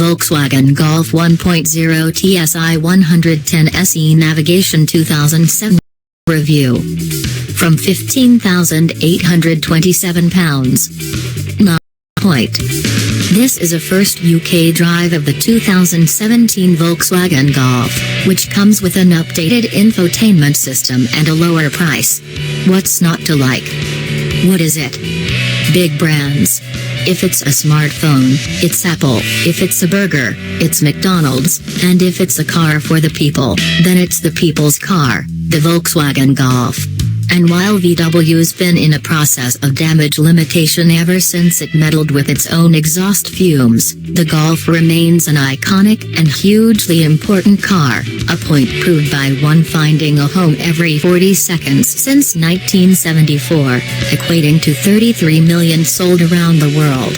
Volkswagen Golf 1.0 TSI 110 SE Navigation 2007 Review. From £15,827. 9. This is a first UK drive of the 2017 Volkswagen Golf, which comes with an updated infotainment system and a lower price. What's not to like? What is it? Big brands. If it's a smartphone, it's Apple. If it's a burger, it's McDonald's. And if it's a car for the people, then it's the people's car, the Volkswagen Golf. And while VW's been in a process of damage limitation ever since it meddled with its own exhaust fumes, the Golf remains an iconic and hugely important car, a point proved by one finding a home every 40 seconds since 1974, equating to 33 million sold around the world.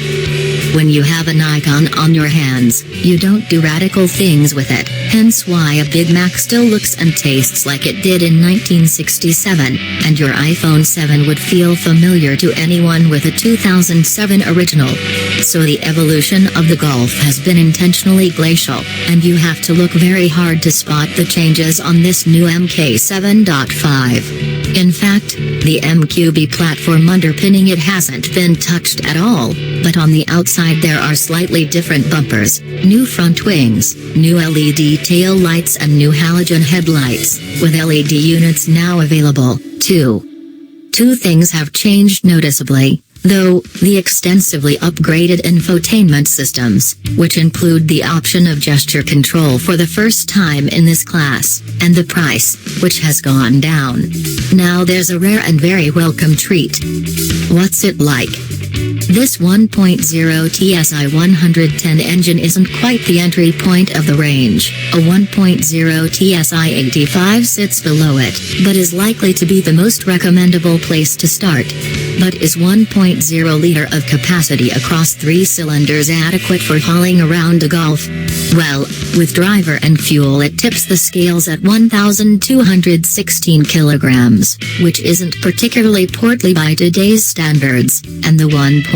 When you have an icon on your hands, you don't do radical things with it, hence why a Big Mac still looks and tastes like it did in 1967, and your iPhone 7 would feel familiar to anyone with a 2007 original. So the evolution of the Golf has been intentionally glacial, and you have to look very hard to spot the changes on this new MK 7.5. In fact, the MQB platform underpinning it hasn't been touched at all, but on the outside there are slightly different bumpers, new front wings, new LED tail lights and new halogen headlights, with LED units now available, too. Two things have changed noticeably, though: the extensively upgraded infotainment systems, which include the option of gesture control for the first time in this class, and the price, which has gone down. Now there's a rare and very welcome treat. What's it like? This 1.0 TSI 110 engine isn't quite the entry point of the range. A 1.0 TSI 85 sits below it, but is likely to be the most recommendable place to start. But is 1.0 liter of capacity across 3 cylinders adequate for hauling around a Golf? Well, with driver and fuel it tips the scales at 1,216 kilograms, which isn't particularly portly by today's standards, and the 1.0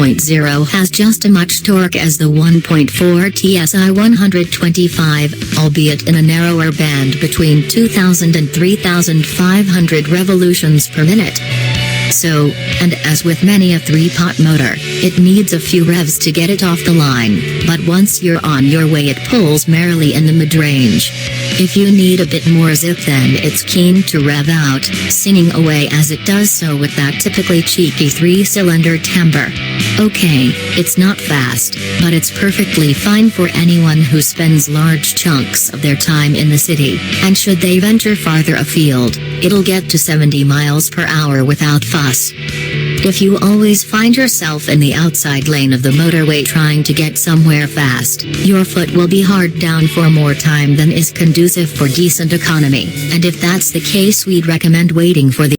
has just as much torque as the 1.4 TSI 125, albeit in a narrower band between 2,000 and 3,500 revolutions per minute. So, and as with many a 3-pot motor, it needs a few revs to get it off the line, but once you're on your way it pulls merrily in the mid-range. If you need a bit more zip then it's keen to rev out, singing away as it does so with that typically cheeky 3-cylinder timbre. Okay, it's not fast, but it's perfectly fine for anyone who spends large chunks of their time in the city, and should they venture farther afield, it'll get to 70 miles per hour without fuss. If you always find yourself in the outside lane of the motorway trying to get somewhere fast, your foot will be hard down for more time than is conducive for decent economy, and if that's the case we'd recommend waiting for the